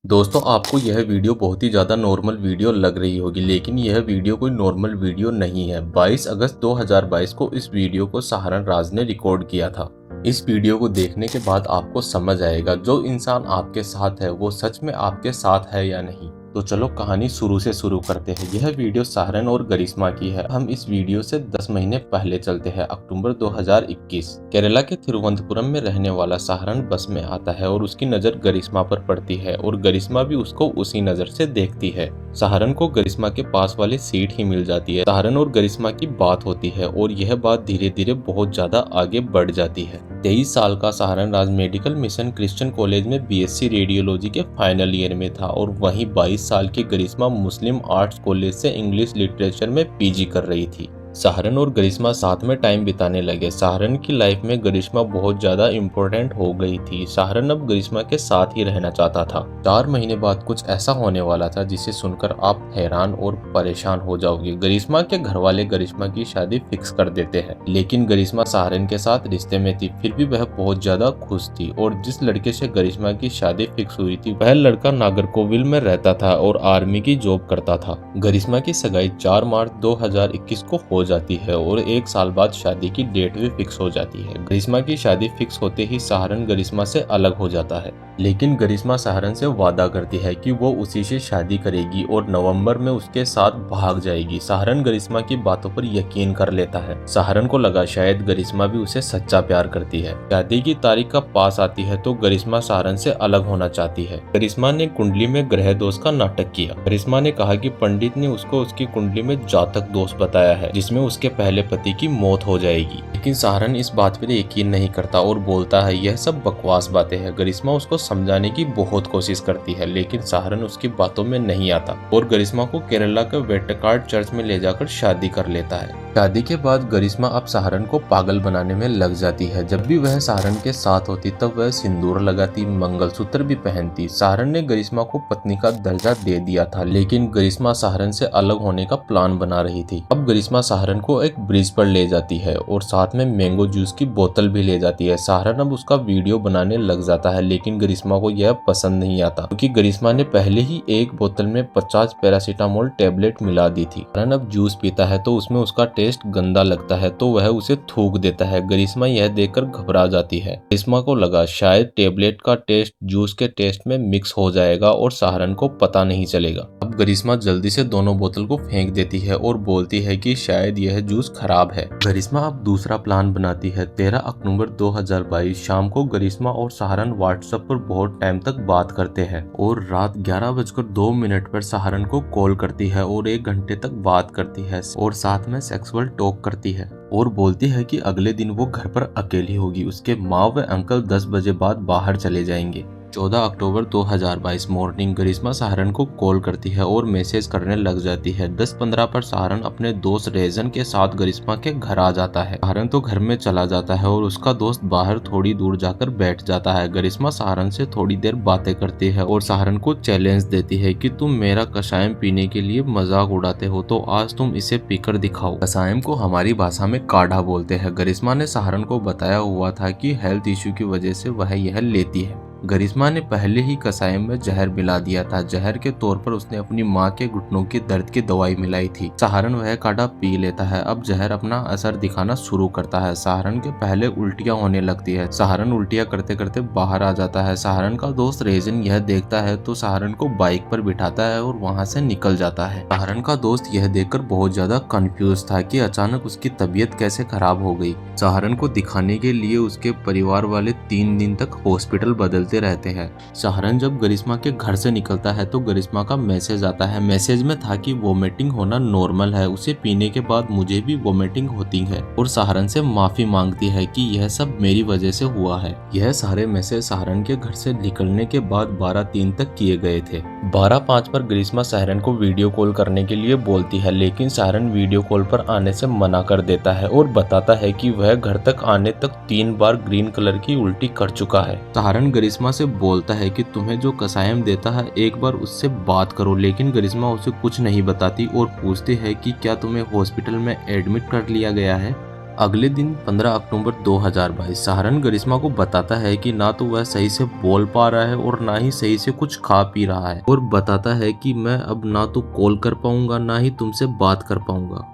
दोस्तों आपको यह वीडियो बहुत ही ज़्यादा नॉर्मल वीडियो लग रही होगी, लेकिन यह वीडियो कोई नॉर्मल वीडियो नहीं है। 22 अगस्त 2022 को इस वीडियो को सहारण राज ने रिकॉर्ड किया था। इस वीडियो को देखने के बाद आपको समझ आएगा जो इंसान आपके साथ है वो सच में आपके साथ है या नहीं। तो चलो कहानी शुरू से शुरू करते हैं। यह वीडियो सहारण और गरिश्मा की है। हम इस वीडियो से 10 महीने पहले चलते हैं, अक्टूबर 2021। केरला के तिरुवनंतपुरम में रहने वाला सहारण बस में आता है और उसकी नज़र गरिश्मा पर पड़ती है और गरिश्मा भी उसको उसी नज़र से देखती है। सहारण को गरिश्मा के पास वाली सीट ही मिल जाती है। सहारण और गरिश्मा की बात होती है और यह बात धीरे धीरे बहुत ज्यादा आगे बढ़ जाती है। 23 साल का सहारण राज मेडिकल मिशन क्रिश्चियन कॉलेज में बीएससी रेडियोलॉजी के फाइनल ईयर में था और वहीं 22 साल की गरिश्मा मुस्लिम आर्ट्स कॉलेज से इंग्लिश लिटरेचर में पीजी कर रही थी। सहारण और गरिश्मा साथ में टाइम बिताने लगे। सहारण की लाइफ में गरिश्मा बहुत ज्यादा इम्पोर्टेंट हो गई थी। सहारण अब गरिश्मा के साथ ही रहना चाहता था। 4 महीने बाद कुछ ऐसा होने वाला था जिसे सुनकर आप हैरान और परेशान हो जाओगे। गरिश्मा के घर वाले गरिश्मा की शादी फिक्स कर देते हैं, लेकिन गरिश्मा सहारण के साथ रिश्ते में थी, फिर भी वह बहुत ज्यादा खुश थी। और जिस लड़के से गरिश्मा की शादी फिक्स हुई थी वह लड़का नागरकोविल में रहता था और आर्मी की जॉब करता था। गरिश्मा की सगाई 4 मार्च 2021 को हो जाती है और 1 साल बाद शादी की डेट भी फिक्स हो जाती है। गरिश्मा की शादी फिक्स होते ही सहारण गरिश्मा से अलग हो जाता है, लेकिन गरिश्मा सहारण से वादा करती है कि वो उसी से शादी करेगी और नवंबर में उसके साथ भाग जाएगी। सहारण गरिश्मा की बातों पर यकीन कर लेता है। सहारण को लगा शायद गरिश्मा भी उसे सच्चा प्यार करती है। शादी की तारीख का पास आती है तो गरिश्मा सहारण से अलग होना चाहती है। गरिश्मा ने कुंडली में ग्रह दोष का नाटक किया। गरिश्मा ने कहा कि पंडित ने उसको उसकी कुंडली में जातक दोष बताया है जिसमें उसके पहले पति की मौत हो जाएगी, लेकिन सहारण इस बात पर यकीन नहीं करता और बोलता है यह सब बकवास बातें हैं। गरिश्मा उसको समझाने की बहुत कोशिश करती है, लेकिन सहारण उसकी बातों में नहीं आता और गरिश्मा को केरला के वेट्टकाड चर्च में ले जाकर शादी कर लेता है। शादी के बाद गरिश्मा अब सहारण को पागल बनाने में लग जाती है। जब भी वह सहारण के साथ होती तब वह सिंदूर लगाती, मंगलसूत्र भी पहनती। सहारण ने गरिश्मा को पत्नी का दर्जा दे दिया था, लेकिन गरिश्मा सहारण से अलग होने का प्लान बना रही थी। अब गरिश्मा सहारण को एक ब्रिज पर ले जाती है और साथ में मैंगो जूस की बोतल भी ले जाती है। सहारण अब उसका वीडियो बनाने लग जाता है, लेकिन गरिश्मा को यह पसंद नहीं आता क्योंकि गरिश्मा ने पहले ही एक बोतल में 50 पैरासीटामोल टेबलेट मिला दी थी। सहारण अब जूस पीता है तो उसमें उसका टेस्ट गंदा लगता है तो वह उसे थूक देता है। गरिश्मा यह देखकर घबरा जाती है। गरिश्मा को लगा शायद टेबलेट का टेस्ट जूस के टेस्ट में मिक्स हो जाएगा और सहारण को पता नहीं चलेगा। अब गरिश्मा जल्दी से दोनों बोतल को फेंक देती है और बोलती है कि शायद यह जूस खराब है। गरिश्मा अब दूसरा प्लान बनाती है। 13 अक्टूबर 2022 शाम को गरिश्मा और सहारण व्हाट्सएप पर बहुत टाइम तक बात करते हैं और रात 11:02 पर सहारण को कॉल करती है और 1 घंटे तक बात करती है और साथ में सेक्सुअल टॉक करती है और बोलती है कि अगले दिन वो घर पर अकेली होगी। उसके माँ व अंकल 10 बजे बाद बाहर चले जाएंगे। 14 अक्टूबर 2022 मॉर्निंग गरिश्मा सहारण को कॉल करती है और मैसेज करने लग जाती है। 10:15 पर सहारण अपने दोस्त रेजन के साथ गरिश्मा के घर आ जाता है। सहारण तो घर में चला जाता है और उसका दोस्त बाहर थोड़ी दूर जाकर बैठ जाता है। गरिश्मा सहारण से थोड़ी देर बातें करती है और सहारण को चैलेंज देती है कि तुम मेरा कषायम पीने के लिए मजाक उड़ाते हो तो आज तुम इसे पीकर दिखाओ। कषायम को हमारी भाषा में काढ़ा बोलते हैं। गरिश्मा ने सहारण को बताया हुआ था कि हेल्थ इश्यू की वजह से वह यह लेती है। गरिश्मा ने पहले ही कषायम में जहर मिला दिया था। जहर के तौर पर उसने अपनी माँ के घुटनों की दर्द की दवाई मिलाई थी। सहारण वह काढ़ा पी लेता है। अब जहर अपना असर दिखाना शुरू करता है। सहारण के पहले उल्टियाँ होने लगती है। सहारण उल्टियाँ करते करते बाहर आ जाता है। सहारण का दोस्त रेजन यह देखता है तो सहारण को बाइक पर बिठाता है और वहाँ से निकल जाता है। सहारण का दोस्त यह देखकर बहुत ज्यादा कंफ्यूज था कि अचानक उसकी तबीयत कैसे खराब हो गई। सहारण को दिखाने के लिए उसके परिवार वाले 3 दिन तक हॉस्पिटल बदलते रहते हैं। सहारण जब गरिश्मा के घर से निकलता है तो गरिश्मा का मैसेज आता है। मैसेज में था कि वोमिटिंग होना नॉर्मल है, उसे पीने के बाद मुझे भी वोमिटिंग होती है और सहारण से माफी मांगती है कि यह सब मेरी वजह से हुआ है। यह सारे मैसेज सहारण के घर से निकलने के बाद 12:03 तक किए गए थे। 12:05 पर गरिश्मा सहारण को वीडियो कॉल करने के लिए बोलती है, लेकिन सहारण वीडियो कॉल पर आने से मना कर देता है और बताता है कि वह घर तक आने तक 3 बार ग्रीन कलर की उल्टी कर चुका है। सहारण गरिश्मा से बोलता है कि तुम्हें जो कषायम देता है एक बार उससे बात करो, लेकिन गरिश्मा उसे कुछ नहीं बताती और पूछती है कि क्या तुम्हें हॉस्पिटल में एडमिट कर लिया गया है। अगले दिन 15 अक्टूबर 2022 सहारन गरिश्मा को बताता है कि ना तो वह सही से बोल पा रहा है और ना ही सही से कुछ खा पी रहा है, और बताता है कि मैं अब ना तो कॉल कर पाऊंगा ना ही तुमसे बात कर पाऊंगा।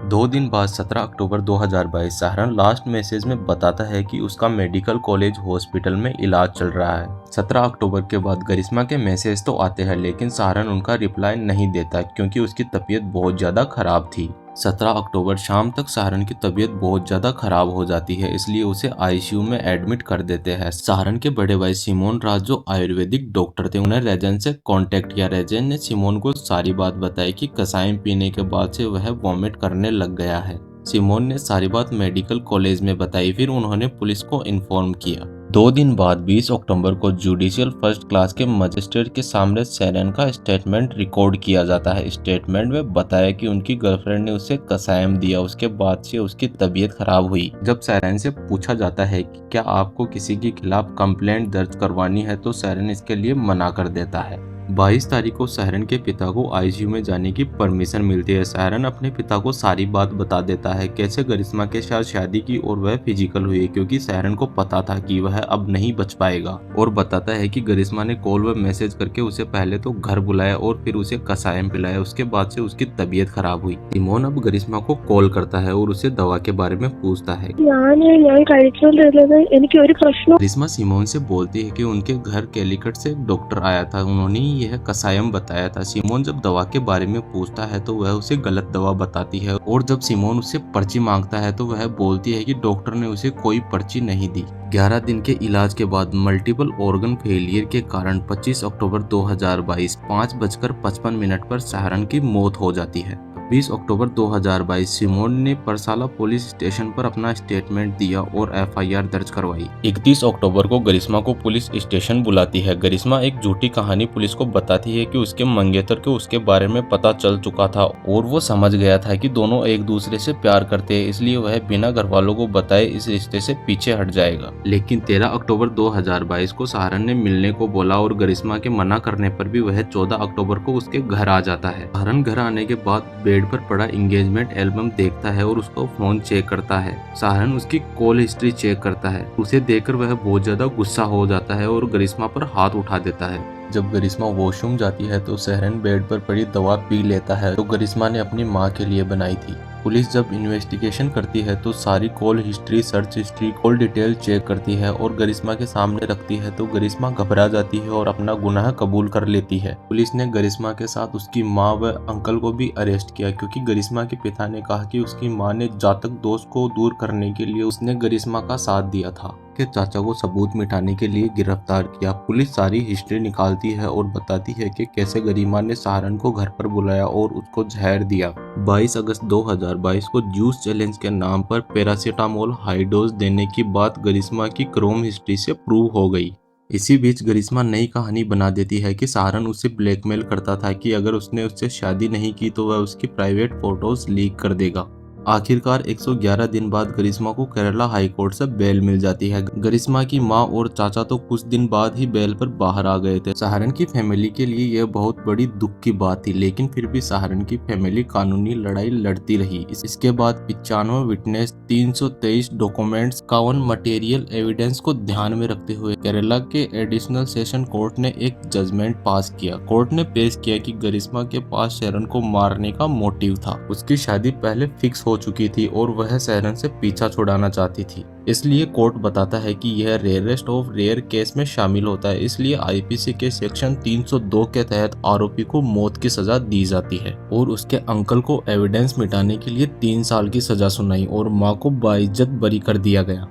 2 दिन बाद 17 अक्टूबर 2022 सहारन लास्ट मैसेज में बताता है कि उसका मेडिकल कॉलेज हॉस्पिटल में इलाज चल रहा है। 17 अक्टूबर के बाद गरिश्मा के मैसेज तो आते हैं लेकिन सहारन उनका रिप्लाई नहीं देता क्योंकि उसकी तबीयत बहुत ज़्यादा खराब थी। 17 अक्टूबर शाम तक सहारन की तबीयत बहुत ज़्यादा खराब हो जाती है, इसलिए उसे आईसीयू में एडमिट कर देते हैं। सहारन के बड़े भाई सिमोन राज जो आयुर्वेदिक डॉक्टर थे, उन्हें रेजन से कांटेक्ट किया। रेजन ने सिमोन को सारी बात बताई कि कसाइम पीने के बाद से वह वॉमिट करने लग गया है। सिमोन ने सारी बात मेडिकल कॉलेज में बताई, फिर उन्होंने पुलिस को इन्फॉर्म किया। 2 दिन बाद 20 अक्टूबर को जुडिशियल फर्स्ट क्लास के मजिस्ट्रेट के सामने सैरन का स्टेटमेंट रिकॉर्ड किया जाता है। स्टेटमेंट में बताया कि उनकी गर्लफ्रेंड ने उसे कसायम दिया, उसके बाद से उसकी तबीयत खराब हुई। जब सैरन से पूछा जाता है कि क्या आपको किसी के खिलाफ कंप्लेंट दर्ज करवानी है तो सैरन इसके लिए मना कर देता है। 22 तारीख को सहारन के पिता को आईसीयू में जाने की परमिशन मिलती है। सहारन अपने पिता को सारी बात बता देता है, कैसे गरिश्मा के साथ शादी की और वह फिजिकल हुई, क्योंकि सहारन को पता था कि वह अब नहीं बच पाएगा, और बताता है कि गरिश्मा ने कॉल व मैसेज करके उसे पहले तो घर बुलाया और फिर उसे कसायम पिलाया, उसके बाद से उसकी तबीयत खराब हुई। सिमोन अब गरिश्मा को कॉल करता है और उसे दवा के बारे में पूछता है। गरिश्मा सिमोन से बोलती है कि उनके घर कैलिकट से एक डॉक्टर आया था, उन्होंने यह कसायम बताया था। सिमोन जब दवा के बारे में पूछता है तो वह उसे गलत दवा बताती है, और जब सिमोन उससे पर्ची मांगता है तो वह बोलती है कि डॉक्टर ने उसे कोई पर्ची नहीं दी। 11 दिन के इलाज के बाद मल्टीपल ऑर्गन फेलियर के कारण 25 अक्टूबर 2022 5:55 पर सहारन की मौत हो जाती है। 20 अक्टूबर 2022 सिमोन ने परसाला पुलिस स्टेशन पर अपना स्टेटमेंट दिया और एफआईआर दर्ज करवाई। 31 अक्टूबर को गरिश्मा को पुलिस स्टेशन बुलाती है। गरिश्मा एक झूठी कहानी पुलिस को बताती है कि उसके मंगेतर को उसके बारे में पता चल चुका था और वो समझ गया था कि दोनों एक दूसरे से प्यार करते हैं, इसलिए वह बिना घर वालों को बताए इस रिश्ते से पीछे हट जाएगा। लेकिन 13 अक्टूबर 2022 को सहारन ने मिलने को बोला और गरिश्मा के मना करने पर भी वह 14 अक्टूबर को उसके घर आ जाता है। सहारन घर आने के बाद बेड पर पड़ा एंगेजमेंट एल्बम देखता है और उसका फोन चेक करता है। सहारन उसकी कॉल हिस्ट्री चेक करता है। उसे देखकर वह बहुत ज्यादा गुस्सा हो जाता है और गरिश्मा पर हाथ उठा देता है। जब गरिश्मा वॉशरूम जाती है तो सहारन बेड पर पड़ी दवा पी लेता है जो गरिश्मा ने अपनी माँ के लिए बनाई थी। पुलिस जब इन्वेस्टिगेशन करती है तो सारी call history, search history, call detail check करती है और गरिश्मा के सामने रखती है तो गरिश्मा घबरा जाती है और अपना गुनाह कबूल कर लेती है। पुलिस ने गरिश्मा के साथ उसकी माँ व अंकल को भी अरेस्ट किया क्योंकि गरिश्मा के पिता ने कहा कि उसकी माँ ने जातक दोष को दूर करने के लिए उसने गरिश्मा का साथ दिया था। के चाचा को सबूत मिटाने के लिए गिरफ्तार किया। पुलिस सारी हिस्ट्री निकालती है और बताती है कि कैसे गरिश्मा ने सहारन को घर पर बुलाया और उसको जहर दिया। 22 अगस्त 2022 को जूस चैलेंज के नाम पर पैरासीटामोल हाई डोज देने की बात गरिश्मा की क्रोम हिस्ट्री से प्रूव हो गई। इसी बीच गरिश्मा नई कहानी बना देती है कि सहारन उसे ब्लैकमेल करता था कि अगर उसने उससे शादी नहीं की तो वह उसकी प्राइवेट फोटोज लीक कर देगा। आखिरकार 111 दिन बाद गरिश्मा को केरला हाई कोर्ट से बेल मिल जाती है। गरिश्मा की मां और चाचा तो कुछ दिन बाद ही बेल पर बाहर आ गए थे। सहारन की फैमिली के लिए यह बहुत बड़ी दुख की बात थी, लेकिन फिर भी सहारन की फैमिली कानूनी लड़ाई लड़ती रही। इसके बाद 95 विटनेस, 323 डॉक्यूमेंट्स, 51 मटेरियल एविडेंस को ध्यान में रखते हुए केरला के एडिशनल सेशन कोर्ट ने एक जजमेंट पास किया। कोर्ट ने पेश किया कि गरिश्मा के पास सहारन को मारने का मोटिव था। उसकी शादी पहले फिक्स हो चुकी थी और वह सहारन से पीछा छुड़ाना चाहती थी, इसलिए कोर्ट बताता है कि यह रेयरेस्ट ऑफ रेयर केस में शामिल होता है। इसलिए आईपीसी के सेक्शन 302 के तहत आरोपी को मौत की सजा दी जाती है और उसके अंकल को एविडेंस मिटाने के लिए 3 साल की सजा सुनाई और मां को बाइज्जत बरी कर दिया गया।